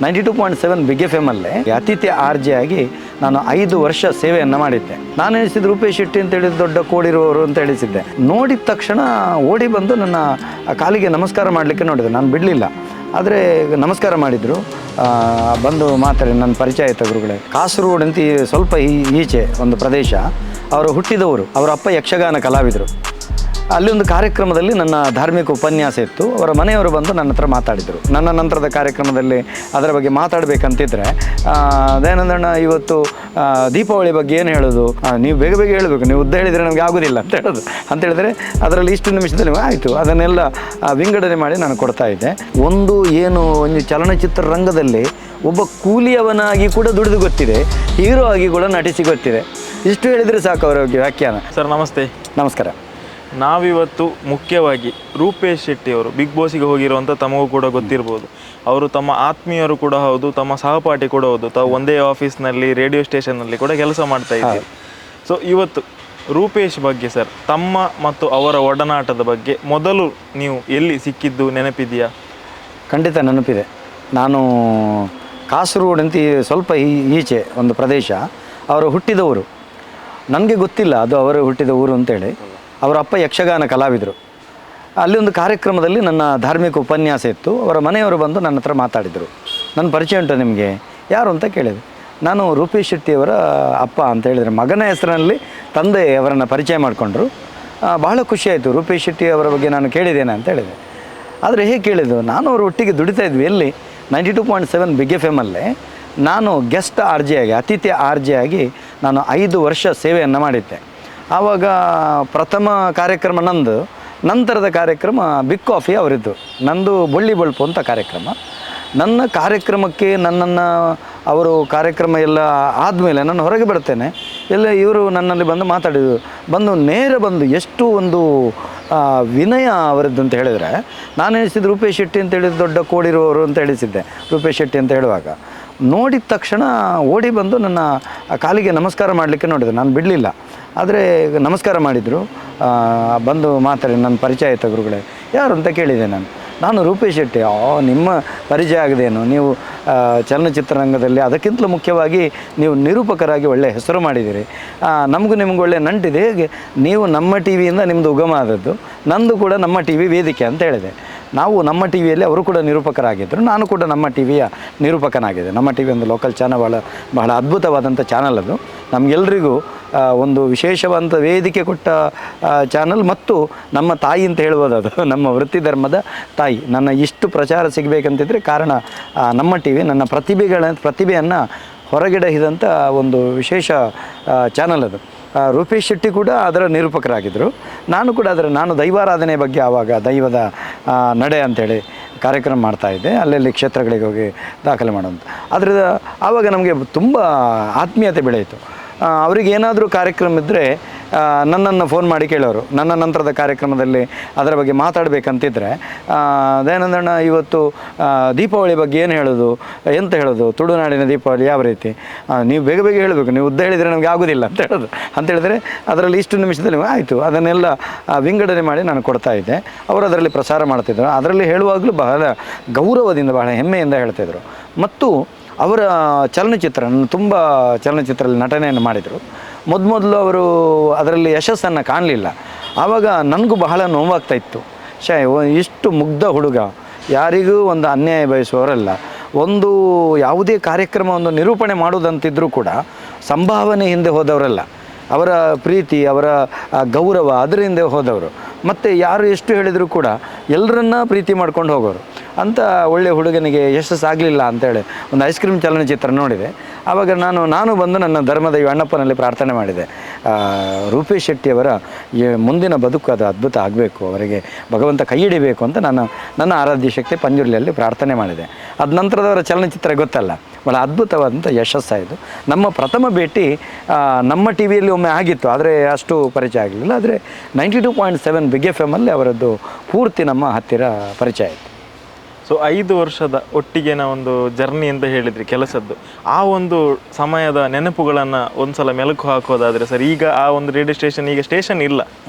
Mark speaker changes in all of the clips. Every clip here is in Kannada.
Speaker 1: 92.7 ಬಿಗ್ ಎಫ್ ಎಮ್ಮಲ್ಲೇ ಅತಿಥಿ ಆರ್ ಜೆ ಆಗಿ ನಾನು 5 ವರ್ಷ ಸೇವೆಯನ್ನು ಮಾಡಿದ್ದೆ. ನಾನು ಎಣಿಸಿದ್ದು ರೂಪೇಶ್ ಶೆಟ್ಟಿ ಅಂತ ಹೇಳಿದ ದೊಡ್ಡ ಕೋಡಿರುವವರು ಅಂತ ಎಣಿಸಿದ್ದೆ. ನೋಡಿದ ತಕ್ಷಣ ಓಡಿ ಬಂದು ನನ್ನ ಕಾಲಿಗೆ ನಮಸ್ಕಾರ ಮಾಡಲಿಕ್ಕೆ ನೋಡಿದೆ. ನಾನು ಬಿಡಲಿಲ್ಲ, ಆದರೆ ನಮಸ್ಕಾರ ಮಾಡಿದರು. ಬಂದು ಮಾತಾಡಿ ನನ್ನ ಪರಿಚಯ ಆಯಿತು ಗುರುಗಳೇ. ಕಾಸರಗೋಡು ಅಂತ ಸ್ವಲ್ಪ ಈಚೆ ಒಂದು ಪ್ರದೇಶ, ಅವರು ಹುಟ್ಟಿದವರು. ಅವರ ಅಪ್ಪ ಯಕ್ಷಗಾನ ಕಲಾವಿದರು. ಅಲ್ಲಿ ಒಂದು ಕಾರ್ಯಕ್ರಮದಲ್ಲಿ ನನ್ನ ಧಾರ್ಮಿಕ ಉಪನ್ಯಾಸ ಇತ್ತು. ಅವರ ಮನೆಯವರು ಬಂದು ನನ್ನ ಹತ್ರ ಮಾತಾಡಿದರು. ನನ್ನ ನಂತರದ ಕಾರ್ಯಕ್ರಮದಲ್ಲಿ ಅದರ ಬಗ್ಗೆ ಮಾತಾಡಬೇಕಂತಿದ್ರೆ, ದಯಾನಂದಣ್ಣ ಇವತ್ತು ದೀಪಾವಳಿ ಬಗ್ಗೆ ಏನು ಹೇಳೋದು, ನೀವು ಬೇಗ ಬೇಗ ಹೇಳಬೇಕು, ನೀವು ಉದ್ದ ಹೇಳಿದರೆ ನಮಗೆ ಆಗೋದಿಲ್ಲ ಅಂತ ಹೇಳೋದು. ಅಂತ ಹೇಳಿದರೆ ಅದರಲ್ಲಿ ಇಷ್ಟು ನಿಮಿಷದಲ್ಲಿ ಆಯಿತು, ಅದನ್ನೆಲ್ಲ ವಿಂಗಡಣೆ ಮಾಡಿ ನಾನು ಕೊಡ್ತಾ ಇದ್ದೆ. ಒಂದು ಚಲನಚಿತ್ರ ರಂಗದಲ್ಲಿ ಒಬ್ಬ ಕೂಲಿಯವನಾಗಿ ಕೂಡ ದುಡಿದು ಗೊತ್ತಿದೆ, ಹೀರೋ ಆಗಿ ಕೂಡ ನಟಿಸಿ ಗೊತ್ತಿದೆ. ಇಷ್ಟು ಹೇಳಿದರೆ ಸಾಕು ಅವರ ಬಗ್ಗೆ ವ್ಯಾಖ್ಯಾನ.
Speaker 2: ಸರ್ ನಮಸ್ತೆ.
Speaker 1: ನಮಸ್ಕಾರ.
Speaker 2: ನಾವಿವತ್ತು ಮುಖ್ಯವಾಗಿ ರೂಪೇಶ್ ಶೆಟ್ಟಿ ಅವರು ಬಿಗ್ ಬಾಸಿಗೆ ಹೋಗಿರುವಂಥ ತಮಗೂ ಕೂಡ ಗೊತ್ತಿರ್ಬೋದು. ಅವರು ತಮ್ಮ ಆತ್ಮೀಯರು ಕೂಡ ಹೌದು, ತಮ್ಮ ಸಹಪಾಠಿ ಕೂಡ ಹೌದು. ತಾವು ಒಂದೇ ಆಫೀಸ್ನಲ್ಲಿ ರೇಡಿಯೋ ಸ್ಟೇಷನ್ನಲ್ಲಿ ಕೂಡ ಕೆಲಸ ಮಾಡ್ತಾ ಇದ್ದೀರಿ. ಸೊ ಇವತ್ತು ರೂಪೇಶ್ ಬಗ್ಗೆ ಸರ್, ತಮ್ಮ ಮತ್ತು ಅವರ ಒಡನಾಟದ ಬಗ್ಗೆ ಮೊದಲು ನೀವು ಎಲ್ಲಿ ಸಿಕ್ಕಿದ್ದು ನೆನಪಿದೆಯಾ?
Speaker 1: ಖಂಡಿತ ನೆನಪಿದೆ. ನಾನು ಕಾಸರಗೋಡು ಅಂತ ಸ್ವಲ್ಪ ಈಚೆ ಒಂದು ಪ್ರದೇಶ, ಅವರು ಹುಟ್ಟಿದವರು. ನನಗೆ ಗೊತ್ತಿಲ್ಲ ಅದು ಅವರು ಹುಟ್ಟಿದ ಊರು ಅಂತೇಳಿ. ಅವರ ಅಪ್ಪ ಯಕ್ಷಗಾನ ಕಲಾವಿದರು. ಅಲ್ಲಿ ಒಂದು ಕಾರ್ಯಕ್ರಮದಲ್ಲಿ ನನ್ನ ಧಾರ್ಮಿಕ ಉಪನ್ಯಾಸ ಇತ್ತು. ಅವರ ಮನೆಯವರು ಬಂದು ನನ್ನ ಹತ್ರ ಮಾತಾಡಿದರು. ನನ್ನ ಪರಿಚಯ ಉಂಟು ನಿಮಗೆ, ಯಾರು ಅಂತ ಕೇಳಿದೆ. ನಾನು ರೂಪೇಶ್ ಶೆಟ್ಟಿಯವರ ಅಪ್ಪ ಅಂತ ಹೇಳಿದರೆ, ಮಗನ ಹೆಸರಿನಲ್ಲಿ ತಂದೆ ಅವರನ್ನು ಪರಿಚಯ ಮಾಡಿಕೊಂಡ್ರು. ಬಹಳ ಖುಷಿಯಾಯಿತು. ರೂಪೇಶ್ ಶೆಟ್ಟಿ ಅವರ ಬಗ್ಗೆ ನಾನು ಕೇಳಿದ್ದೇನೆ ಅಂತ ಹೇಳಿದೆ. ಆದರೆ ಹೇಗೆ ಕೇಳಿದ್ದು, ನಾನು ಅವರು ಒಟ್ಟಿಗೆ ದುಡಿತಾ ಇದ್ವಿ. ಎಲ್ಲಿ 92.7 ಬಿಗ್ ಎಫ್ ಎಮ್ಮಲ್ಲೇ ನಾನು ಗೆಸ್ಟ್ ಆರ್ ಜೆ ಆಗಿ, ಅತಿಥಿ ಆರ್ ಜೆ ಆಗಿ ನಾನು 5 ವರ್ಷ ಸೇವೆಯನ್ನು ಮಾಡಿದ್ದೆ. ಆವಾಗ ಪ್ರಥಮ ಕಾರ್ಯಕ್ರಮ ನಂದು, ನಂತರದ ಕಾರ್ಯಕ್ರಮ ಬಿಗ್ ಕಾಫಿ ಅವರಿದ್ದು. ನಂದು ಬೊಳ್ಳಿ ಬಳ್ಪು ಅಂತ ಕಾರ್ಯಕ್ರಮ. ನನ್ನ ಕಾರ್ಯಕ್ರಮಕ್ಕೆ ನನ್ನನ್ನು ಅವರು ಕಾರ್ಯಕ್ರಮ ಎಲ್ಲ ಆದಮೇಲೆ ನಾನು ಹೊರಗೆ ಬರ್ತೇನೆ, ಎಲ್ಲ ಇವರು ನನ್ನಲ್ಲಿ ಬಂದು ಮಾತಾಡಿದರು. ನೇರ ಬಂದು ಎಷ್ಟು ಒಂದು ವಿನಯ ಅವರದ್ದು ಅಂತ ಹೇಳಿದರೆ, ನಾನು ಎಣಿಸಿದ್ದು ರೂಪೇಶ್ ಶೆಟ್ಟಿ ಅಂತ ಹೇಳಿದ ದೊಡ್ಡ ಕೋಡಿರುವವರು ಅಂತ ಎಣಿಸಿದ್ದೆ. ರೂಪೇಶ್ ಶೆಟ್ಟಿ ಅಂತ ಹೇಳುವಾಗ ನೋಡಿದ ತಕ್ಷಣ ಓಡಿ ಬಂದು ನನ್ನ ಕಾಲಿಗೆ ನಮಸ್ಕಾರ ಮಾಡಲಿಕ್ಕೆ ನೋಡಿದೆ. ನಾನು ಬಿಡಲಿಲ್ಲ, ಆದರೆ ನಮಸ್ಕಾರ ಮಾಡಿದರು. ಬಂದು ಮಾತಾಡಿ ನನ್ನ ಪರಿಚಯ ಆಯಿತು ಗುರುಗಳೇ, ಯಾರು ಅಂತ ಕೇಳಿದೆ. ನಾನು ರೂಪೇಶ್ ಶೆಟ್ಟಿ. ನಿಮ್ಮ ಪರಿಚಯ ಆಗದೇನು, ನೀವು ಚಲನಚಿತ್ರರಂಗದಲ್ಲಿ ಅದಕ್ಕಿಂತಲೂ ಮುಖ್ಯವಾಗಿ ನೀವು ನಿರೂಪಕರಾಗಿ ಒಳ್ಳೆಯ ಹೆಸರು ಮಾಡಿದ್ದೀರಿ, ನಮಗೂ ನಿಮ್ಗೆ ಒಳ್ಳೆಯ ನಂಟಿದೆ. ಹೇಗೆ ನೀವು ನಮ್ಮ ಟಿ ವಿಯಿಂದ ನಿಮ್ಮದು ಉಗಮ ಆದದ್ದು, ನಂದು ಕೂಡ ನಮ್ಮ ಟಿ ವಿ ವೇದಿಕೆ ಅಂತ ಹೇಳಿದೆ. ನಾವು ನಮ್ಮ ಟಿ ವಿಯಲ್ಲಿ ಅವರು ಕೂಡ ನಿರೂಪಕರಾಗಿದ್ದರು, ನಾನು ಕೂಡ ನಮ್ಮ ಟಿ ವಿಯ ನಿರೂಪಕನಾಗಿದೆ. ನಮ್ಮ ಟಿ ವಿ ಒಂದು ಲೋಕಲ್ ಚಾನಲ್, ಬಹಳ ಅದ್ಭುತವಾದಂಥ ಚಾನಲ್ ಅದು. ನಮಗೆಲ್ಲರಿಗೂ ಒಂದು ವಿಶೇಷವಾದಂಥ ವೇದಿಕೆ ಕೊಟ್ಟ ಚಾನಲ್, ಮತ್ತು ನಮ್ಮ ತಾಯಿ ಅಂತ ಹೇಳ್ಬೋದು. ಅದು ನಮ್ಮ ವೃತ್ತಿ ಧರ್ಮದ ತಾಯಿ. ನನ್ನ ಇಷ್ಟು ಪ್ರಚಾರ ಸಿಗಬೇಕಂತಿದ್ರೆ ಕಾರಣ ನಮ್ಮ ಟಿ ವಿ. ನನ್ನ ಪ್ರತಿಭೆಯನ್ನು ಹೊರಗಿಡಹಿದಂಥ ಒಂದು ವಿಶೇಷ ಚಾನಲ್ ಅದು. ರೂಪೇಶ್ ಶೆಟ್ಟಿ ಕೂಡ ಅದರ ನಿರೂಪಕರಾಗಿದ್ದರು. ನಾನು ದೈವಾರಾಧನೆ ಬಗ್ಗೆ, ಆವಾಗ ದೈವದ ನಡೆ ಅಂಥೇಳಿ ಕಾರ್ಯಕ್ರಮ ಮಾಡ್ತಾಯಿದ್ದೆ. ಅಲ್ಲಲ್ಲಿ ಕ್ಷೇತ್ರಗಳಿಗೆ ಹೋಗಿ ದಾಖಲೆ ಮಾಡೋಂಥ. ಅದರಿಂದ ಆವಾಗ ನಮಗೆ ತುಂಬ ಆತ್ಮೀಯತೆ ಬೆಳೆಯಿತು. ಅವರಿಗೇನಾದರೂ ಕಾರ್ಯಕ್ರಮ ಇದ್ದರೆ ನನ್ನನ್ನು ಫೋನ್ ಮಾಡಿ ಕೇಳೋರು. ನನ್ನ ನಂತರದ ಕಾರ್ಯಕ್ರಮದಲ್ಲಿ ಅದರ ಬಗ್ಗೆ ಮಾತಾಡಬೇಕಂತಿದ್ರೆ, ದಯಾನಂದಣ್ಣ ಇವತ್ತು ದೀಪಾವಳಿ ಬಗ್ಗೆ ಏನು ಹೇಳೋದು, ಎಂತ ಹೇಳೋದು, ತುಳುನಾಡಿನ ದೀಪಾವಳಿ ಯಾವ ರೀತಿ, ನೀವು ಬೇಗ ಬೇಗ ಹೇಳಬೇಕು, ನೀವು ಉದ್ದ ಹೇಳಿದರೆ ನಮಗೆ ಆಗೋದಿಲ್ಲ ಅಂತ ಹೇಳೋದು. ಅಂತ ಹೇಳಿದರೆ ಅದರಲ್ಲಿ ಇಷ್ಟು ನಿಮಿಷದಲ್ಲಿ ಆಯಿತು, ಅದನ್ನೆಲ್ಲ ವಿಂಗಡಣೆ ಮಾಡಿ ನಾನು ಕೊಡ್ತಾ ಇದ್ದೆ. ಅವರು ಅದರಲ್ಲಿ ಪ್ರಸಾರ ಮಾಡ್ತಿದ್ದರು. ಅದರಲ್ಲಿ ಹೇಳುವಾಗಲೂ ಬಹಳ ಗೌರವದಿಂದ, ಬಹಳ ಹೆಮ್ಮೆಯಿಂದ ಹೇಳ್ತಾಯಿದ್ರು. ಮತ್ತು ಅವರ ತುಂಬ ಚಲನಚಿತ್ರದಲ್ಲಿ ನಟನೆಯನ್ನು ಮಾಡಿದರು. ಮೊದಲು ಅವರು ಅದರಲ್ಲಿ ಯಶಸ್ಸನ್ನು ಕಾಣಲಿಲ್ಲ. ಆವಾಗ ನನಗೂ ಬಹಳ ನೋವಾಗ್ತಾಯಿತ್ತು. ಇಷ್ಟು ಮುಗ್ಧ ಹುಡುಗ, ಯಾರಿಗೂ ಒಂದು ಅನ್ಯಾಯ ಬಯಸುವವರಲ್ಲ, ಒಂದು ಯಾವುದೇ ಕಾರ್ಯಕ್ರಮವನ್ನು ನಿರೂಪಣೆ ಮಾಡೋದಂತಿದ್ರೂ ಕೂಡ ಸಂಭಾವನೆ ಹಿಂದೆ ಹೋದವರಲ್ಲ, ಅವರ ಪ್ರೀತಿ, ಅವರ ಗೌರವ ಅದರ ಹಿಂದೆ ಹೋದವರು. ಮತ್ತು ಯಾರು ಎಷ್ಟು ಹೇಳಿದರೂ ಕೂಡ ಎಲ್ಲರನ್ನ ಪ್ರೀತಿ ಮಾಡ್ಕೊಂಡು ಹೋಗೋರು. ಅಂಥ ಒಳ್ಳೆಯ ಹುಡುಗನಿಗೆ ಯಶಸ್ಸಾಗಲಿಲ್ಲ ಅಂತೇಳಿ ಒಂದು ಐಸ್ ಕ್ರೀಮ್ ಚಲನಚಿತ್ರ ನೋಡಿದೆ. ಆವಾಗ ನಾನು ಬಂದು ನನ್ನ ಧರ್ಮದ ಅಣ್ಣಪ್ಪನಲ್ಲಿ ಪ್ರಾರ್ಥನೆ ಮಾಡಿದೆ, ರೂಪೇಶ್ ಶೆಟ್ಟಿಯವರ ಮುಂದಿನ ಬದುಕು ಅದು ಅದ್ಭುತ ಆಗಬೇಕು, ಅವರಿಗೆ ಭಗವಂತ ಕೈ ಹಿಡಿಬೇಕು ಅಂತ ನನ್ನ ಆರಾಧ್ಯ ಶಕ್ತಿ ಪಂಜುರ್ಲಿಯಲ್ಲಿ ಪ್ರಾರ್ಥನೆ ಮಾಡಿದೆ. ಅದ ನಂತರದವರ ಚಲನಚಿತ್ರ ಗೊತ್ತಲ್ಲ, ಭಾಳ ಅದ್ಭುತವಾದಂಥ ಯಶಸ್ಸಾಯಿತು. ನಮ್ಮ ಪ್ರಥಮ ಭೇಟಿ ನಮ್ಮ ಟಿ ವಿಯಲ್ಲಿ ಒಮ್ಮೆ ಆಗಿತ್ತು, ಆದರೆ ಅಷ್ಟು ಪರಿಚಯ ಆಗಲಿಲ್ಲ. ಆದರೆ 92.7 ಬಿಗ್ ಎಫ್ ಎಮ್ಮಲ್ಲಿ ಅವರದ್ದು ಪೂರ್ತಿ ನಮ್ಮ ಹತ್ತಿರ ಪರಿಚಯ ಆಯಿತು.
Speaker 2: ಸೊ 5 ವರ್ಷದ ಒಟ್ಟಿಗೆನ ಒಂದು ಜರ್ನಿ ಅಂತ ಹೇಳಿದ್ರಿ ಕೆಲಸದ್ದು. ಆ ಒಂದು ಸಮಯದ ನೆನಪುಗಳನ್ನು ಒಂದ್ಸಲ ಮೆಲುಕು ಹಾಕೋದಾದರೆ ಸರ್, ಈಗ ಆ ಒಂದು ರೇಡಿಯೋ ಸ್ಟೇಷನ್, ಈಗ ಸ್ಟೇಷನ್ ಇಲ್ಲ,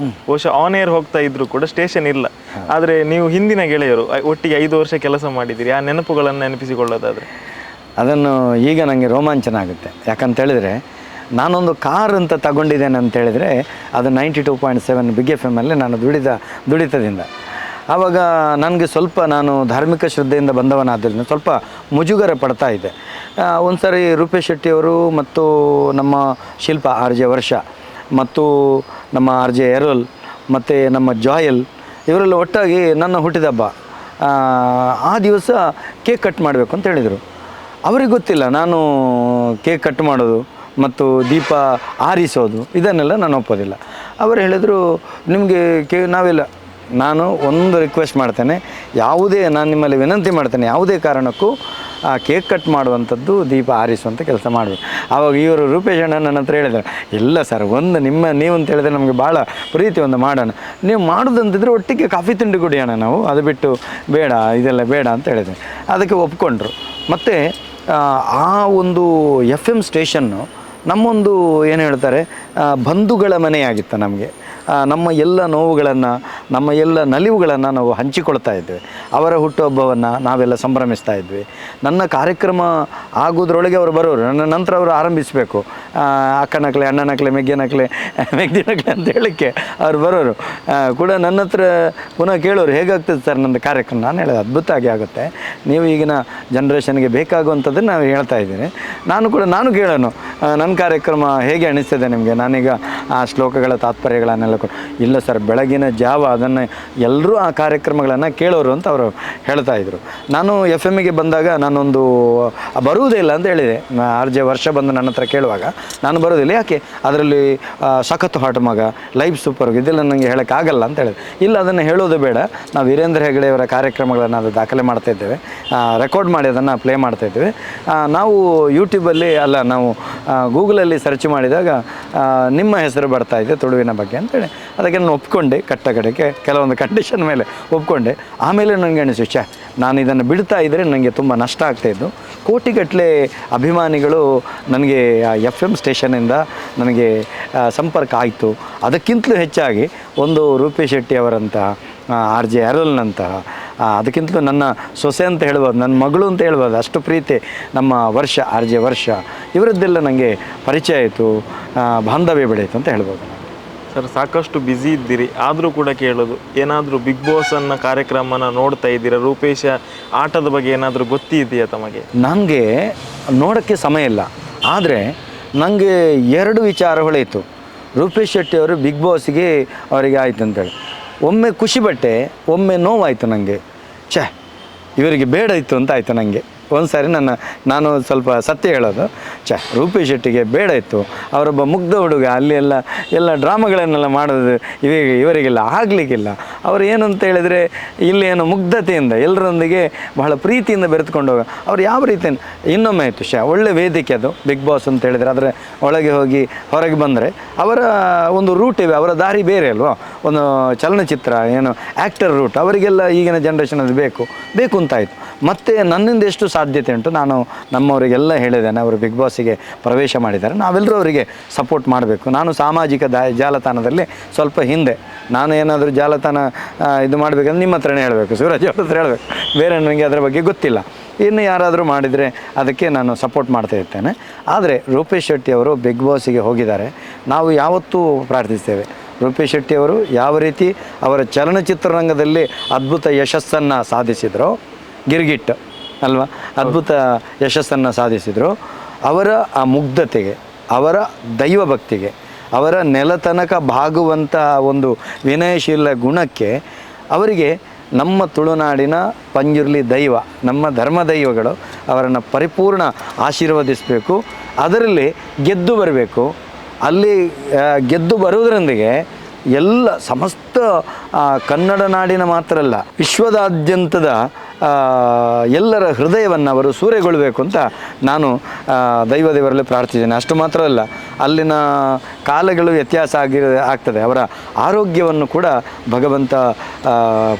Speaker 2: ಬಹುಶಃ ಆನ್ ಏರ್ ಹೋಗ್ತಾ ಇದ್ರು ಕೂಡ ಸ್ಟೇಷನ್ ಇಲ್ಲ. ಆದರೆ ನೀವು ಹಿಂದಿನ ಗೆಳೆಯರು ಒಟ್ಟಿಗೆ 5 ವರ್ಷ ಕೆಲಸ ಮಾಡಿದ್ದೀರಿ, ಆ ನೆನಪುಗಳನ್ನು ನೆನಪಿಸಿಕೊಳ್ಳೋದಾದರೆ?
Speaker 1: ಅದನ್ನು ಈಗ ನನಗೆ ರೋಮಾಂಚನ ಆಗುತ್ತೆ. ಯಾಕಂತೇಳಿದರೆ ನಾನೊಂದು ಕಾರ್ ಅಂತ ತಗೊಂಡಿದ್ದೇನೆ ಅಂತೇಳಿದರೆ ಅದು 92.7 ಬಿಗ್ ಎಫ್ ಎಮ್ಮಲ್ಲಿ ನಾನು ದುಡಿತದಿಂದ. ಆವಾಗ ನನಗೆ ಸ್ವಲ್ಪ ನಾನು ಧಾರ್ಮಿಕ ಶ್ರದ್ಧೆಯಿಂದ ಬಂದವನಾದ್ದರಿಂದ ಸ್ವಲ್ಪ ಮುಜುಗರ ಪಡ್ತಾ ಇದ್ದೆ. ಒಂದು ಸಾರಿ ರೂಪೇಶ್ ಶೆಟ್ಟಿಯವರು ಮತ್ತು ನಮ್ಮ ಶಿಲ್ಪ RJ ವರ್ಷ ಮತ್ತು ನಮ್ಮ RJ ಎರೋಲ್ ಮತ್ತು ನಮ್ಮ ಜಾಯಲ್ ಇವರೆಲ್ಲ ಒಟ್ಟಾಗಿ ನನ್ನ ಹುಟ್ಟಿದಬ್ಬ ಆ ದಿವಸ ಕೇಕ್ ಕಟ್ ಮಾಡಬೇಕು ಅಂತ ಹೇಳಿದರು. ಅವ್ರಿಗೆ ಗೊತ್ತಿಲ್ಲ ನಾನು ಕೇಕ್ ಕಟ್ ಮಾಡೋದು ಮತ್ತು ದೀಪ ಆರಿಸೋದು ಇದನ್ನೆಲ್ಲ ನಾನು ಒಪ್ಪೋದಿಲ್ಲ. ಅವರು ಹೇಳಿದರು, ನಿಮಗೆ ನಾವೆಲ್ಲ ನಾನು ಒಂದು ರಿಕ್ವೆಸ್ಟ್ ಮಾಡ್ತೇನೆ, ನಾನು ನಿಮ್ಮಲ್ಲಿ ವಿನಂತಿ ಮಾಡ್ತೇನೆ, ಯಾವುದೇ ಕಾರಣಕ್ಕೂ ಆ ಕೇಕ್ ಕಟ್ ಮಾಡುವಂಥದ್ದು, ದೀಪ ಆರಿಸುವಂಥ ಕೆಲಸ ಮಾಡಬೇಕು. ಆವಾಗ ಇವರು ರೂಪೇಶ್ ಅಣ್ಣ ನನ್ನ ಹತ್ರ ಹೇಳಿದ್ದಾರೆ, ಇಲ್ಲ ಸರ್, ನೀವು ಅಂತ ಹೇಳಿದ್ರೆ ನಮಗೆ ಭಾಳ ಪ್ರೀತಿ, ಒಂದು ಮಾಡೋಣ, ನೀವು ಮಾಡೋದಂತಿದ್ರೆ ಒಟ್ಟಿಗೆ ಕಾಫಿ ತಿಂಡಿ ಕುಡಿಯೋಣ ನಾವು, ಅದು ಬಿಟ್ಟು ಬೇಡ, ಇದೆಲ್ಲ ಬೇಡ ಅಂತ ಹೇಳಿದೆ. ಅದಕ್ಕೆ ಒಪ್ಕೊಂಡ್ರು. ಮತ್ತು ಆ ಒಂದು FM ಸ್ಟೇಷನ್ನು ನಮ್ಮೊಂದು ಏನು ಹೇಳ್ತಾರೆ ಬಂಧುಗಳ ಮನೆಯಾಗಿತ್ತು ನಮಗೆ. ನಮ್ಮ ಎಲ್ಲ ನೋವುಗಳನ್ನು, ನಮ್ಮ ಎಲ್ಲ ನಲಿವುಗಳನ್ನು ನಾವು ಹಂಚಿಕೊಳ್ತಾ ಇದ್ವಿ. ಅವರ ಹುಟ್ಟುಹಬ್ಬವನ್ನು ನಾವೆಲ್ಲ ಸಂಭ್ರಮಿಸ್ತಾ ಇದ್ವಿ. ನನ್ನ ಕಾರ್ಯಕ್ರಮ ಆಗೋದ್ರೊಳಗೆ ಅವರು ಬರೋರು, ನನ್ನ ನಂತರ ಅವರು ಆರಂಭಿಸಬೇಕು, ಅಕ್ಕನಕ್ಲೆ, ಅಣ್ಣನಕ್ಲೆ, ಮೆಗ್ಗಿನಕ್ಲೆ ಅಂತ ಹೇಳಲಿಕ್ಕೆ ಅವ್ರು ಬರೋರು ಕೂಡ ನನ್ನ ಹತ್ರ ಪುನಃ ಕೇಳೋರು, ಹೇಗಾಗ್ತದೆ ಸರ್ ನಂದು ಕಾರ್ಯಕ್ರಮ? ನಾನು ಹೇಳಿದೆ, ಅದ್ಭುತ ಆಗುತ್ತೆ, ನೀವು ಈಗಿನ ಜನ್ರೇಷನ್ಗೆ ಬೇಕಾಗುವಂಥದ್ದನ್ನು ನಾವು ಹೇಳ್ತಾ ಇದ್ದೀನಿ. ನಾನು ಕೇಳೋನು, ನನ್ನ ಕಾರ್ಯಕ್ರಮ ಹೇಗೆ ಅನಿಸ್ತದೆ ನಿಮಗೆ, ನಾನೀಗ ಆ ಶ್ಲೋಕಗಳ ತಾತ್ಪರ್ಯಗಳನ್ನೆಲ್ಲ ಇಲ್ಲ ಸರ್, ಬೆಳಗಿನ ಜಾವ ಅದನ್ನು ಎಲ್ಲರೂ ಆ ಕಾರ್ಯಕ್ರಮಗಳನ್ನು ಕೇಳೋರು ಅಂತ ಅವರು ಹೇಳ್ತಾಯಿದ್ರು. ನಾನು FM ಬಂದಾಗ ನಾನೊಂದು ಬರುವುದೇ ಇಲ್ಲ ಅಂತ ಹೇಳಿದೆ. RJ ವರ್ಷ ಬಂದು ನನ್ನ ಹತ್ರ ಕೇಳುವಾಗ ನಾನು ಬರೋದಿಲ್ಲ, ಯಾಕೆ, ಅದರಲ್ಲಿ ಸಖತ್ತು ಹಾಟ್ ಮಗ, ಲೈವ್ ಸೂಪರ್, ಇದೆಲ್ಲ ನನಗೆ ಹೇಳೋಕ್ಕಾಗಲ್ಲ ಅಂತ ಹೇಳಿದೆ. ಇಲ್ಲ, ಅದನ್ನು ಹೇಳೋದು ಬೇಡ, ನಾವು ವೀರೇಂದ್ರ ಹೆಗಡೆಯವರ ಕಾರ್ಯಕ್ರಮಗಳನ್ನು ಅದು ದಾಖಲೆ ಮಾಡ್ತಾಯಿದ್ದೇವೆ, ರೆಕಾರ್ಡ್ ಮಾಡಿ ಅದನ್ನು ಪ್ಲೇ ಮಾಡ್ತಾಯಿದ್ದೇವೆ. ನಾವು ಯೂಟ್ಯೂಬಲ್ಲಿ ಅಲ್ಲ, ನಾವು ಗೂಗಲಲ್ಲಿ ಸರ್ಚ್ ಮಾಡಿದಾಗ ನಿಮ್ಮ ಹೆಸರು ಬರ್ತಾಯಿದೆ ತುಳುವಿನ ಬಗ್ಗೆ ಅಂತೇಳಿ ಅದಕ್ಕೆ ನಾನು ಒಪ್ಕೊಂಡೆ. ಕಡೆಗೆ ಕೆಲವೊಂದು ಕಂಡೀಷನ್ ಮೇಲೆ ಒಪ್ಕೊಂಡೆ. ಆಮೇಲೆ ನನಗೆ ಅನಿಸ್ತು, ನಾನು ಇದನ್ನು ಬಿಡ್ತಾ ಇದ್ದರೆ ನನಗೆ ತುಂಬ ನಷ್ಟ ಆಗ್ತಾಯಿದ್ದು. ಕೋಟಿಗಟ್ಟಲೆ ಅಭಿಮಾನಿಗಳು ನನಗೆ FM ಸ್ಟೇಷನಿಂದ ನನಗೆ ಸಂಪರ್ಕ ಆಯಿತು. ಅದಕ್ಕಿಂತಲೂ ಹೆಚ್ಚಾಗಿ ಒಂದು ರೂಪೇಶ್ ಶೆಟ್ಟಿ ಅವರಂತಹ, RJ ಎರೋಲ್ನಂತಹ, ಅದಕ್ಕಿಂತಲೂ ನನ್ನ ಸೊಸೆ ಅಂತ ಹೇಳ್ಬೋದು, ನನ್ನ ಮಗಳು ಅಂತ ಹೇಳ್ಬೋದು, ಅಷ್ಟು ಪ್ರೀತಿ ನಮ್ಮ RJ ವರ್ಷ, ಇವರದ್ದೆಲ್ಲ ನನಗೆ ಪರಿಚಯ ಆಯಿತು, ಬಾಂಧವ್ಯ ಬೆಳೆಯಿತು ಅಂತ ಹೇಳ್ಬೋದು.
Speaker 2: ಸರ್, ಸಾಕಷ್ಟು ಬ್ಯುಸಿ ಇದ್ದೀರಿ, ಆದರೂ ಕೂಡ ಕೇಳೋದು, ಏನಾದರೂ ಬಿಗ್ ಬಾಸ್ ಅನ್ನೋ ಕಾರ್ಯಕ್ರಮನ ನೋಡ್ತಾ ಇದ್ದೀರಾ? ರೂಪೇಶ ಆಟದ ಬಗ್ಗೆ ಏನಾದರೂ ಗೊತ್ತಿದೆಯಾ ತಮಗೆ?
Speaker 1: ನನಗೆ ನೋಡೋಕ್ಕೆ ಸಮಯ ಇಲ್ಲ, ಆದರೆ ನನಗೆ 2 ವಿಚಾರಗಳಿತ್ತು. ರೂಪೇಶ್ ಶೆಟ್ಟಿ ಅವರು ಬಿಗ್ ಬಾಸ್ಗೆ ಅವರಿಗೆ ಆಯಿತು ಅಂತೇಳಿ ಒಮ್ಮೆ ಖುಷಿಪಟ್ಟೆ, ಒಮ್ಮೆ ನೋವಾಯಿತು ನನಗೆ. ಇವರಿಗೆ ಬೇಡ ಇತ್ತು ಅಂತ ಆಯಿತು ನನಗೆ. ಒಂದು ಸಾರಿ ನಾನು ಸ್ವಲ್ಪ ಸತ್ಯ ಹೇಳೋದು, ರೂಪೇಶ್ ಶೆಟ್ಟಿಗೆ ಬೇಡ ಇತ್ತು, ಅವರೊಬ್ಬ ಮುಗ್ಧ ಹುಡುಗ, ಅಲ್ಲಿ ಎಲ್ಲ ಡ್ರಾಮಾಗಳನ್ನೆಲ್ಲ ಮಾಡೋದು ಇವರಿಗೆಲ್ಲ ಆಗಲಿಕ್ಕಿಲ್ಲ. ಅವರು ಏನು ಅಂತ ಹೇಳಿದರೆ ಇಲ್ಲಿ ಏನು ಮುಗ್ಧತೆಯಿಂದ ಎಲ್ಲರೊಂದಿಗೆ ಬಹಳ ಪ್ರೀತಿಯಿಂದ ಬೆರೆತುಕೊಂಡು ಹೋಗ ಅವ್ರು ಯಾವ ರೀತಿ ಇನ್ನೊಮ್ಮೆ ಆಯಿತು. ಒಳ್ಳೆ ವೇದಿಕೆ ಅದು ಬಿಗ್ ಬಾಸ್ ಅಂತ ಹೇಳಿದರೆ, ಅದರ ಒಳಗೆ ಹೋಗಿ ಹೊರಗೆ ಬಂದರೆ ಅವರ ಒಂದು ರೂಟ್ ಇವೆ, ಅವರ ದಾರಿ ಬೇರೆ ಅಲ್ವಾ, ಒಂದು ಚಲನಚಿತ್ರ ಏನು ಆ್ಯಕ್ಟರ್ ರೂಟ್, ಅವರಿಗೆಲ್ಲ ಈಗಿನ ಜನ್ರೇಷನ್ ಅದು ಬೇಕು ಅಂತಾಯಿತು. ಮತ್ತು ನನ್ನಿಂದ ಎಷ್ಟು ಸಾಧ್ಯತೆ ಉಂಟು ನಾನು ನಮ್ಮವರಿಗೆಲ್ಲ ಹೇಳಿದ್ದೇನೆ, ಅವರು ಬಿಗ್ ಬಾಸಿಗೆ ಪ್ರವೇಶ ಮಾಡಿದ್ದಾರೆ, ನಾವೆಲ್ಲರೂ ಅವರಿಗೆ ಸಪೋರ್ಟ್ ಮಾಡಬೇಕು. ನಾನು ಸಾಮಾಜಿಕ ಜಾಲತಾಣದಲ್ಲಿ ಸ್ವಲ್ಪ ಹಿಂದೆ, ನಾನು ಏನಾದರೂ ಜಾಲತಾಣ ಇದು ಮಾಡಬೇಕಂದ್ರೆ ನಿಮ್ಮ ಹತ್ರನೇ ಹೇಳಬೇಕು, ಶಿವರಾಜ್ ಅವ್ರ ಹತ್ರ ಹೇಳಬೇಕು, ಬೇರೆ ನನಗೆ ಅದರ ಬಗ್ಗೆ ಗೊತ್ತಿಲ್ಲ. ಇನ್ನು ಯಾರಾದರೂ ಮಾಡಿದರೆ ಅದಕ್ಕೆ ನಾನು ಸಪೋರ್ಟ್ ಮಾಡ್ತಾ ಇರ್ತೇನೆ. ಆದರೆ ರೂಪೇಶ್ ಶೆಟ್ಟಿ ಅವರು ಬಿಗ್ ಬಾಸಿಗೆ ಹೋಗಿದ್ದಾರೆ, ನಾವು ಯಾವತ್ತೂ ಪ್ರಾರ್ಥಿಸ್ತೇವೆ, ರೂಪೇಶ್ ಶೆಟ್ಟಿ ಅವರು ಯಾವ ರೀತಿ ಅವರ ಚಲನಚಿತ್ರರಂಗದಲ್ಲಿ ಅದ್ಭುತ ಯಶಸ್ಸನ್ನು ಸಾಧಿಸಿದರೋ, ಗಿರ್ಗಿಟ್ ಅಲ್ವಾ, ಅದ್ಭುತ ಯಶಸ್ಸನ್ನು ಸಾಧಿಸಿದರು, ಅವರ ಆ ಮುಗ್ಧತೆಗೆ, ಅವರ ದೈವ ಭಕ್ತಿಗೆ, ಅವರ ನೆಲತನಕ ಬಾಗುವಂಥ ಒಂದು ವಿನಯಶೀಲ ಗುಣಕ್ಕೆ ಅವರಿಗೆ ನಮ್ಮ ತುಳುನಾಡಿನ ಪಂಜುರ್ಲಿ ದೈವ, ನಮ್ಮ ಧರ್ಮ ದೈವಗಳು ಅವರನ್ನು ಪರಿಪೂರ್ಣ ಆಶೀರ್ವದಿಸಬೇಕು. ಅದರಲ್ಲಿ ಗೆದ್ದು ಬರಬೇಕು. ಅಲ್ಲಿ ಗೆದ್ದು ಬರುವುದರೊಂದಿಗೆ ಎಲ್ಲ ಸಮಸ್ತ ಕನ್ನಡ ನಾಡಿನ ಮಾತ್ರ ಅಲ್ಲ, ವಿಶ್ವದಾದ್ಯಂತದ ಎಲ್ಲರ ಹೃದಯವನ್ನು ಅವರು ಸೂರೆಗೊಳ್ಳಬೇಕು ಅಂತ ನಾನು ದೈವದೇವರಲ್ಲಿ ಪ್ರಾರ್ಥಿದ್ದೇನೆ. ಅಷ್ಟು ಮಾತ್ರ ಅಲ್ಲ, ಅಲ್ಲಿನ ಕಾಲಗಳು ವ್ಯತ್ಯಾಸ ಆಗ್ತದೆ, ಅವರ ಆರೋಗ್ಯವನ್ನು ಕೂಡ ಭಗವಂತ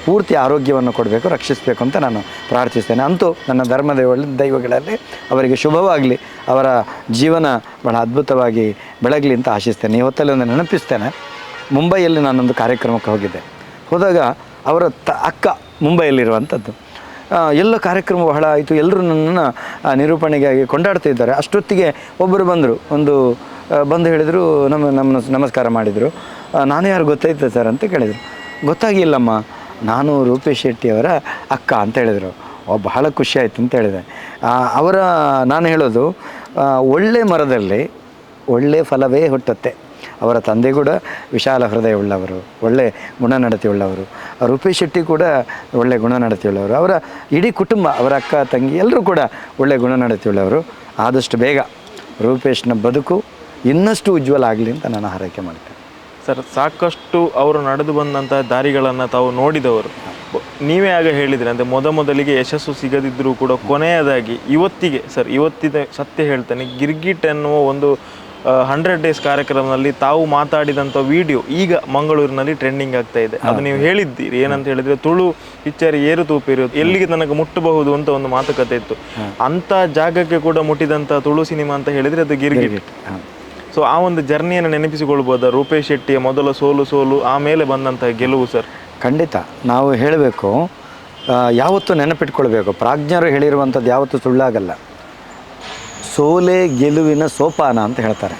Speaker 1: ಪೂರ್ತಿ ಆರೋಗ್ಯವನ್ನು ಕೊಡಬೇಕು, ರಕ್ಷಿಸಬೇಕು ಅಂತ ನಾನು ಪ್ರಾರ್ಥಿಸ್ತೇನೆ. ಅಂತೂ ನನ್ನ ಧರ್ಮ ದೈವಗಳಲ್ಲಿ ಅವರಿಗೆ ಶುಭವಾಗಲಿ, ಅವರ ಜೀವನ ಬಹಳ ಅದ್ಭುತವಾಗಿ ಬೆಳಗಲಿ ಅಂತ ಆಶಿಸ್ತೇನೆ. ಈ ಹೊತ್ತಲ್ಲಿ ಒಂದು ನೆನಪಿಸ್ತೇನೆ, ಮುಂಬೈಯಲ್ಲಿ ನಾನೊಂದು ಕಾರ್ಯಕ್ರಮಕ್ಕೆ ಹೋಗಿದ್ದೆ. ಹೋದಾಗ ಅವರ ಅಕ್ಕ ಮುಂಬೈಯಲ್ಲಿರುವಂಥದ್ದು, ಎಲ್ಲ ಕಾರ್ಯಕ್ರಮ ಬಹಳ ಆಯಿತು. ಎಲ್ಲರೂ ನನ್ನನ್ನು ನಿರೂಪಣೆಗಾಗಿ ಕೊಂಡಾಡ್ತಿದ್ದಾರೆ. ಅಷ್ಟೊತ್ತಿಗೆ ಒಬ್ಬರು ಬಂದರು, ಬಂದು ಹೇಳಿದರು, ನಮಸ್ಕಾರ ಮಾಡಿದರು. ನಾನು ಯಾರು ಗೊತ್ತಾಯ್ತು ಸರ್ ಅಂತ ಕೇಳಿದರು. ಗೊತ್ತಾಗಿಲ್ಲಮ್ಮ, ನಾನು ರೂಪೇಶ್ ಶೆಟ್ಟಿಯವರ ಅಕ್ಕ ಅಂತ ಹೇಳಿದರು. ಬಹಳ ಖುಷಿ ಆಯಿತು ಅಂತ ಹೇಳಿದೆ. ನಾನು ಹೇಳೋದು, ಒಳ್ಳೆ ಮರದಲ್ಲಿ ಒಳ್ಳೆ ಫಲವೇ ಹುಟ್ಟುತ್ತೆ. ಅವರ ತಂದೆ ಕೂಡ ವಿಶಾಲ ಹೃದಯ ಉಳ್ಳವರು, ಒಳ್ಳೆ ಗುಣನಡತೆ ಉಳ್ಳವರು. ರೂಪೇಶ್ ಶೆಟ್ಟಿ ಕೂಡ ಒಳ್ಳೆ ಗುಣನಡತೆ ಉಳ್ಳವರು. ಅವರ ಇಡೀ ಕುಟುಂಬ, ಅವರ ಅಕ್ಕ ತಂಗಿ ಎಲ್ಲರೂ ಕೂಡ ಒಳ್ಳೆ ಗುಣನಡತೆ ಉಳ್ಳವರು. ಆದಷ್ಟು ಬೇಗ ರೂಪೇಶ್ನ ಬದುಕು ಇನ್ನಷ್ಟು ಉಜ್ವಲ ಆಗಲಿ ಅಂತ ನಾನು ಹಾರೈಕೆ ಮಾಡ್ತೇನೆ.
Speaker 2: ಸರ್, ಸಾಕಷ್ಟು ಅವರು ನಡೆದು ಬಂದಂತಹ ದಾರಿಗಳನ್ನು ತಾವು ನೋಡಿದವರು. ನೀವೇ ಆಗ ಹೇಳಿದ್ರಿ, ಅಂದರೆ ಮೊದಲಿಗೆ ಯಶಸ್ಸು ಸಿಗದಿದ್ದರೂ ಕೂಡ ಕೊನೆಯದಾಗಿ ಇವತ್ತಿಗೆ ಸರ್, ಇವತ್ತಿನ ಸತ್ಯ ಹೇಳ್ತಾನೆ, ಗಿರ್ಗಿಟ್ ಎನ್ನುವ ಒಂದು 100 days ಕಾರ್ಯಕ್ರಮದಲ್ಲಿ ತಾವು ಮಾತಾಡಿದಂಥ ವಿಡಿಯೋ ಈಗ ಮಂಗಳೂರಿನಲ್ಲಿ ಟ್ರೆಂಡಿಂಗ್ ಆಗ್ತಾ ಇದೆ. ಅದು ನೀವು ಹೇಳಿದ್ದೀರಿ, ಏನಂತ ಹೇಳಿದರೆ ತುಳು ಪಿಕ್ಚರ್ ಏರು ತೂಪಿರೋದು ಎಲ್ಲಿಗೆ ತನಕ ಮುಟ್ಟಬಹುದು ಅಂತ ಒಂದು ಮಾತುಕತೆ ಇತ್ತು. ಅಂಥ ಜಾಗಕ್ಕೆ ಕೂಡ ಮುಟ್ಟಿದಂಥ ತುಳು ಸಿನಿಮಾ ಅಂತ ಹೇಳಿದರೆ ಅದು ಗಿರ್ಗಿಟ್. ಸೊ ಆ ಒಂದು ಜರ್ನಿಯನ್ನು ನೆನಪಿಸಿಕೊಳ್ಬೋದಾ? ರೂಪೇಶ್ ಶೆಟ್ಟಿಯ ಮೊದಲ ಸೋಲು ಆಮೇಲೆ ಬಂದಂತಹ ಗೆಲುವು ಸರ್.
Speaker 1: ಖಂಡಿತ ನಾವು ಹೇಳಬೇಕು, ಯಾವತ್ತೂ ನೆನಪಿಟ್ಕೊಳ್ಬೇಕು, ಪ್ರಾಜ್ಞರು ಹೇಳಿರುವಂಥದ್ದು ಯಾವತ್ತೂ ಸುಳ್ಳಾಗಲ್ಲ. ಸೋಲೆ ಗೆಲುವಿನ ಸೋಪಾನ ಅಂತ ಹೇಳ್ತಾರೆ.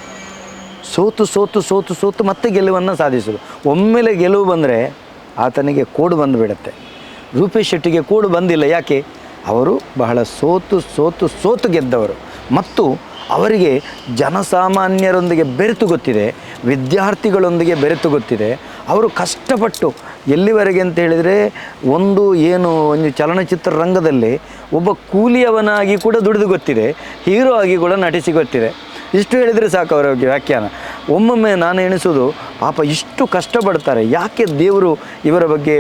Speaker 1: ಸೋತು ಮತ್ತೆ ಗೆಲುವನ್ನು ಸಾಧಿಸೋದು. ಒಮ್ಮೆಲೆ ಗೆಲುವು ಬಂದರೆ ಆತನಿಗೆ ಕೋಡು ಬಂದುಬಿಡುತ್ತೆ. ರೂಪೇಶ್ ಶೆಟ್ಟಿಗೆ ಕೋಡು ಬಂದಿಲ್ಲ. ಯಾಕೆ? ಅವರು ಬಹಳ ಸೋತು ಗೆದ್ದವರು. ಮತ್ತು ಅವರಿಗೆ ಜನಸಾಮಾನ್ಯರೊಂದಿಗೆ ಬೆರೆತು ಗೊತ್ತಿದೆ, ವಿದ್ಯಾರ್ಥಿಗಳೊಂದಿಗೆ ಬೆರೆತು ಗೊತ್ತಿದೆ. ಅವರು ಕಷ್ಟಪಟ್ಟು ಎಲ್ಲಿವರೆಗೆ ಅಂತ ಹೇಳಿದರೆ, ಒಂದು ಚಲನಚಿತ್ರ ರಂಗದಲ್ಲಿ ಒಬ್ಬ ಕೂಲಿಯವನಾಗಿ ಕೂಡ ದುಡಿದು ಗೊತ್ತಿದೆ, ಹೀರೋ ಆಗಿ ಕೂಡ ನಟಿಸಿ ಗೊತ್ತಿದೆ. ಇಷ್ಟು ಹೇಳಿದರೆ ಸಾಕು ಅವರ ವ್ಯಾಖ್ಯಾನ. ಒಮ್ಮೊಮ್ಮೆ ನಾನು ಎಣಿಸೋದು, ಪಾಪ ಇಷ್ಟು ಕಷ್ಟಪಡ್ತಾರೆ, ಯಾಕೆ ದೇವರು ಇವರ ಬಗ್ಗೆ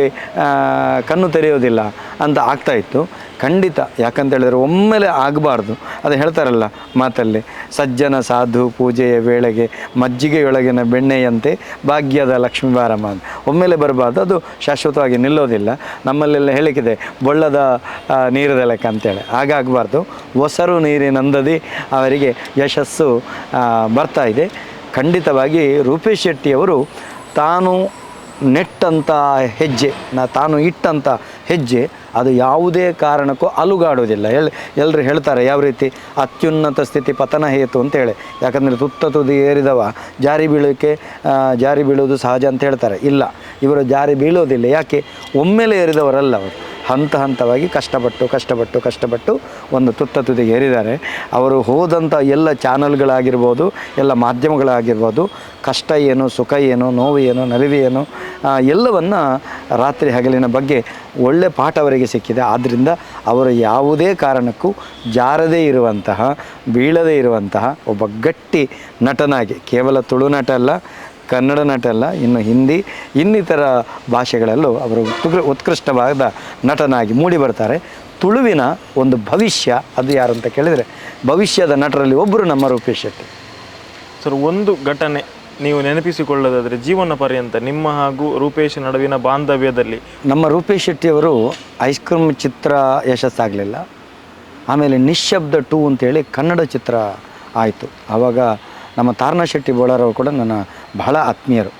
Speaker 1: ಕಣ್ಣು ತೆರೆಯೋದಿಲ್ಲ ಅಂತ ಆಗ್ತಾಯಿತ್ತು. ಖಂಡಿತ, ಯಾಕಂತ ಹೇಳಿದರೆ ಒಮ್ಮೆಲೆ ಆಗಬಾರ್ದು. ಅದು ಹೇಳ್ತಾರಲ್ಲ ಮಾತಲ್ಲಿ, ಸಜ್ಜನ ಸಾಧು ಪೂಜೆಯ ವೇಳೆಗೆ ಮಜ್ಜಿಗೆಯೊಳಗಿನ ಬೆಣ್ಣೆಯಂತೆ ಭಾಗ್ಯದ ಲಕ್ಷ್ಮೀ ಬಾರಮ್ಮ ಅಂತ. ಒಮ್ಮೆಲೆ ಬರಬಾರ್ದು, ಅದು ಶಾಶ್ವತವಾಗಿ ನಿಲ್ಲೋದಿಲ್ಲ. ನಮ್ಮಲ್ಲೆಲ್ಲ ಹೇಳಿಕಿದೆ, ಬೊಳ್ಳದ ನೀರದ ಲೆಕ್ಕ ಅಂತೇಳಿ. ಹಾಗಾಗಬಾರ್ದು. ಒಸರು ನೀರಿನಂದದಿ ಅವರಿಗೆ ಯಶಸ್ಸು ಬರ್ತಾ ಇದೆ. ಖಂಡಿತವಾಗಿ ರೂಪೇಶ್ ಶೆಟ್ಟಿಯವರು ತಾನು ನೆಟ್ಟಂಥ ಹೆಜ್ಜೆ, ತಾನು ಇಟ್ಟಂಥ ಹೆಜ್ಜೆ ಅದು ಯಾವುದೇ ಕಾರಣಕ್ಕೂ ಅಲುಗಾಡೋದಿಲ್ಲ. ಎಲ್ಲರೂ ಹೇಳ್ತಾರೆ ಯಾವ ರೀತಿ ಅತ್ಯುನ್ನತ ಸ್ಥಿತಿ ಪತನ ಹೇತು ಅಂತೇಳಿ. ಯಾಕಂದರೆ ತುದಿ ಏರಿದವ ಜಾರಿ ಬೀಳೋದು ಸಹಜ ಅಂತ ಹೇಳ್ತಾರೆ. ಇಲ್ಲ, ಇವರು ಜಾರಿ ಬೀಳೋದಿಲ್ಲ. ಯಾಕೆ? ಒಮ್ಮೆಲೆ ಏರಿದವರಲ್ಲ ಅವರು. ಹಂತವಾಗಿ ಕಷ್ಟಪಟ್ಟು ಒಂದು ತುದಿಗೆ ಏರಿದ್ದಾರೆ. ಅವರು ಹೋದಂಥ ಎಲ್ಲ ಚಾನಲ್ಗಳಾಗಿರ್ಬೋದು, ಎಲ್ಲ ಮಾಧ್ಯಮಗಳಾಗಿರ್ಬೋದು, ಕಷ್ಟ ಏನು, ಸುಖ ಏನು, ನೋವು ಏನು, ನಲಿವು ಏನು, ಎಲ್ಲವನ್ನು ರಾತ್ರಿ ಹಗಲಿನ ಬಗ್ಗೆ ಒಳ್ಳೆ ಪಾಠ ಅವರಿಗೆ ಸಿಕ್ಕಿದೆ. ಆದ್ದರಿಂದ ಅವರು ಯಾವುದೇ ಕಾರಣಕ್ಕೂ ಜಾರದೇ ಇರುವಂತಹ, ಬೀಳದೇ ಇರುವಂತಹ ಒಬ್ಬ ಗಟ್ಟಿ ನಟನಾಗಿ, ಕೇವಲ ತುಳು ನಟ ಅಲ್ಲ, ಕನ್ನಡ ನಟ ಅಲ್ಲ, ಇನ್ನು ಹಿಂದಿ ಇನ್ನಿತರ ಭಾಷೆಗಳಲ್ಲೂ ಅವರು ಉತ್ಕೃಷ್ಟವಾದ ನಟನಾಗಿ ಮೂಡಿ ಬರ್ತಾರೆ. ತುಳುವಿನ ಒಂದು ಭವಿಷ್ಯ ಅದು ಯಾರು ಅಂತ ಕೇಳಿದರೆ, ಭವಿಷ್ಯದ ನಟರಲ್ಲಿ ಒಬ್ಬರು ನಮ್ಮ ರೂಪೇಶ್ ಶೆಟ್ಟಿ.
Speaker 2: ಸರ್, ಒಂದು ಘಟನೆ ನೀವು ನೆನಪಿಸಿಕೊಳ್ಳೋದಾದರೆ ಜೀವನ ಪರ್ಯಂತ ನಿಮ್ಮ ಹಾಗೂ ರೂಪೇಶ್ ನಡುವಿನ ಬಾಂಧವ್ಯದಲ್ಲಿ. ನಮ್ಮ
Speaker 1: ರೂಪೇಶ್ ಶೆಟ್ಟಿಯವರು ಐಸ್ ಕ್ರೀಮ್ ಚಿತ್ರ ಯಶಸ್ಸಾಗಲಿಲ್ಲ. ಆಮೇಲೆ ನಿಶ್ಶಬ್ದ 2 ಅಂತೇಳಿ ಕನ್ನಡ ಚಿತ್ರ ಆಯಿತು. ಆವಾಗ ನಮ್ಮ ತಾರಣ ಶೆಟ್ಟಿ ಬೋಳರವರು ಕೂಡ ನನ್ನ ಬಹಳ ಆತ್ಮೀಯರು.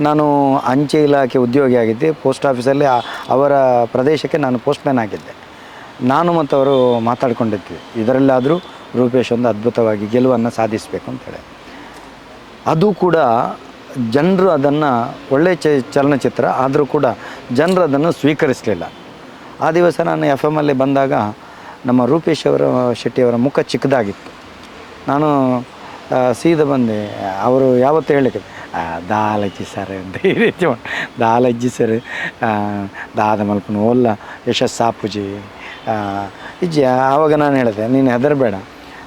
Speaker 1: ನಾನು ಅಂಚೆ ಇಲಾಖೆ ಉದ್ಯೋಗಿ ಆಗಿದ್ದೆ. ಪೋಸ್ಟ್ ಆಫೀಸಲ್ಲಿ ಅವರ ಪ್ರದೇಶಕ್ಕೆ ನಾನು ಪೋಸ್ಟ್ಮ್ಯಾನ್ ಆಗಿದ್ದೆ. ನಾನು ಮತ್ತು ಅವರು ಮಾತಾಡ್ಕೊಂಡಿದ್ವಿ, ಇದರಲ್ಲಾದರೂ ರೂಪೇಶ್ ಒಂದು ಅದ್ಭುತವಾಗಿ ಗೆಲುವನ್ನು ಸಾಧಿಸಬೇಕು ಅಂತೇಳಿ. ಅದು ಕೂಡ ಜನರು ಅದನ್ನು ಒಳ್ಳೆಯ ಚಲನಚಿತ್ರ ಆದರೂ ಕೂಡ ಜನರು ಅದನ್ನು ಸ್ವೀಕರಿಸಲಿಲ್ಲ. ಆ ದಿವಸ ನಾನು FM ಅಲ್ಲಿ ಬಂದಾಗ ನಮ್ಮ ರೂಪೇಶ್ ಶೆಟ್ಟಿಯವರ ಮುಖ ಚಿಕ್ಕದಾಗಿತ್ತು. ನಾನು ಸೀದಾ ಬಂದೆ. ಅವರು ಯಾವತ್ತೂ ಹೇಳಿದ್ರು, ದಾಲಜ್ಜಿ ಸರ್ ಅಂತ ಈ ರೀತಿ ದಾಲಜ್ಜಿ ಸರ್ ದಾದ ಮಲ್ಪನು ಒಲ್ಲ ಯಶಸ್ಸಾಪುಜಿ ಇಜ್ಜಿ. ಆವಾಗ ನಾನು ಹೇಳಿದೆ, ನೀನು ಹೆದರಬೇಡ,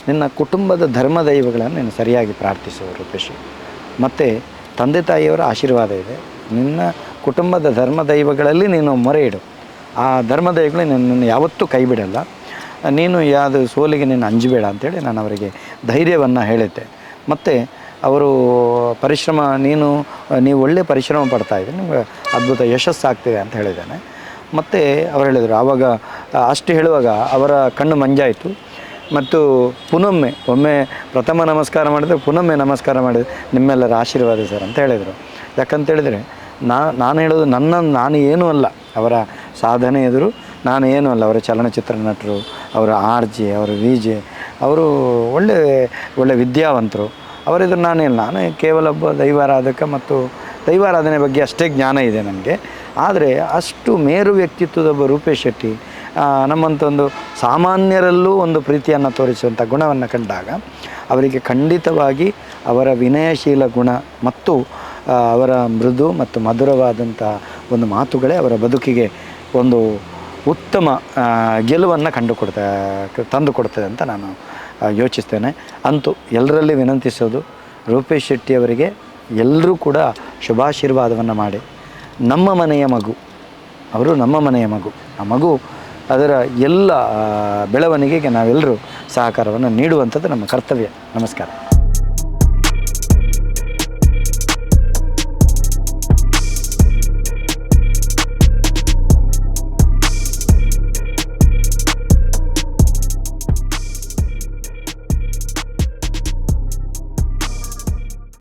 Speaker 1: ನಿನ್ನ ಕುಟುಂಬದ ಧರ್ಮ ದೈವಗಳನ್ನು ನೀನು ಸರಿಯಾಗಿ ಪ್ರಾರ್ಥಿಸು ರೂಪೇಶ್, ಮತ್ತು ತಂದೆ ತಾಯಿಯವರ ಆಶೀರ್ವಾದ ಇದೆ. ನಿನ್ನ ಕುಟುಂಬದ ಧರ್ಮ ದೈವಗಳಲ್ಲಿ ನೀನು ಮೊರೆ ಇಡು. ಆ ಧರ್ಮ ದೈವಗಳು ನಿನ್ನನ್ನು ಯಾವತ್ತೂ ಕೈ ಬಿಡಲ್ಲ. ನೀನು ಯಾವುದು ಸೋಲಿಗೆ ನೀನು ಅಂಜಬೇಡ ಅಂತೇಳಿ ನಾನು ಅವರಿಗೆ ಧೈರ್ಯವನ್ನು ಹೇಳಿದ್ದೆ. ಮತ್ತು ಅವರು ಪರಿಶ್ರಮ, ನೀವು ಒಳ್ಳೆಯ ಪರಿಶ್ರಮ ಪಡ್ತಾಯಿದ್ರಿ, ನಿಮಗೆ ಅದ್ಭುತ ಯಶಸ್ಸಾಗ್ತಿದೆ ಅಂತ ಹೇಳಿದ್ದಾನೆ. ಮತ್ತು ಅವರು ಹೇಳಿದರು, ಆವಾಗ ಅಷ್ಟು ಹೇಳುವಾಗ ಅವರ ಕಣ್ಣು ಮಂಜಾಯಿತು. ಮತ್ತು ಒಮ್ಮೆ ಪ್ರಥಮ ನಮಸ್ಕಾರ ಮಾಡಿದರೆ ಪುನೊಮ್ಮೆ ನಮಸ್ಕಾರ ಮಾಡಿದರೆ ನಿಮ್ಮೆಲ್ಲರ ಆಶೀರ್ವಾದ ಸರ್ ಅಂತ ಹೇಳಿದರು. ಯಾಕಂತೇಳಿದರೆ ನಾನು ಹೇಳೋದು ನಾನು ಏನೂ ಅಲ್ಲ, ಅವರ ಸಾಧನೆ ಎದುರು ನಾನು ಏನೂ ಅಲ್ಲ. ಅವರ ಚಲನಚಿತ್ರ ನಟರು, ಅವರ RJ, ಅವರ VJ, ಅವರು ಒಳ್ಳೆ ವಿದ್ಯಾವಂತರು. ಅವರೆದುರು ನಾನೇನು, ನಾನು ಕೇವಲ ಒಬ್ಬ ದೈವಾರಾಧಕ ಮತ್ತು ದೈವಾರಾಧನೆ ಬಗ್ಗೆ ಅಷ್ಟೇ ಜ್ಞಾನ ಇದೆ ನನಗೆ. ಆದರೆ ಅಷ್ಟು ಮೇರು ವ್ಯಕ್ತಿತ್ವದ ಒಬ್ಬ ರೂಪೇಶ್ ಶೆಟ್ಟಿ ನಮ್ಮಂಥ ಒಂದು ಸಾಮಾನ್ಯರಲ್ಲೂ ಒಂದು ಪ್ರೀತಿಯನ್ನು ತೋರಿಸುವಂಥ ಗುಣವನ್ನು ಕಂಡಾಗ ಅವರಿಗೆ ಖಂಡಿತವಾಗಿ ಅವರ ವಿನಯಶೀಲ ಗುಣ ಮತ್ತು ಅವರ ಮೃದು ಮತ್ತು ಮಧುರವಾದಂಥ ಒಂದು ಮಾತುಗಳೇ ಅವರ ಬದುಕಿಗೆ ಒಂದು ಉತ್ತಮ ಗೆಲುವನ್ನು ತಂದು ಕೊಡ್ತದೆ ಅಂತ ನಾನು ಯೋಚಿಸ್ತೇನೆ. ಅಂತೂ ಎಲ್ಲರಲ್ಲಿ ವಿನಂತಿಸೋದು, ರೂಪೇಶ್ ಶೆಟ್ಟಿ ಅವರಿಗೆ ಎಲ್ಲರೂ ಕೂಡ ಶುಭಾಶೀರ್ವಾದವನ್ನು ಮಾಡಿ, ನಮ್ಮ ಮನೆಯ ಮಗು ಅವರು, ನಮ್ಮ ಮನೆಯ ಮಗು, ಆ ಮಗು ಅದರ ಎಲ್ಲ ಬೆಳವಣಿಗೆಗೆ ನಾವೆಲ್ಲರೂ ಸಹಕಾರವನ್ನು ನೀಡುವಂಥದ್ದು ನಮ್ಮ ಕರ್ತವ್ಯ. ನಮಸ್ಕಾರ.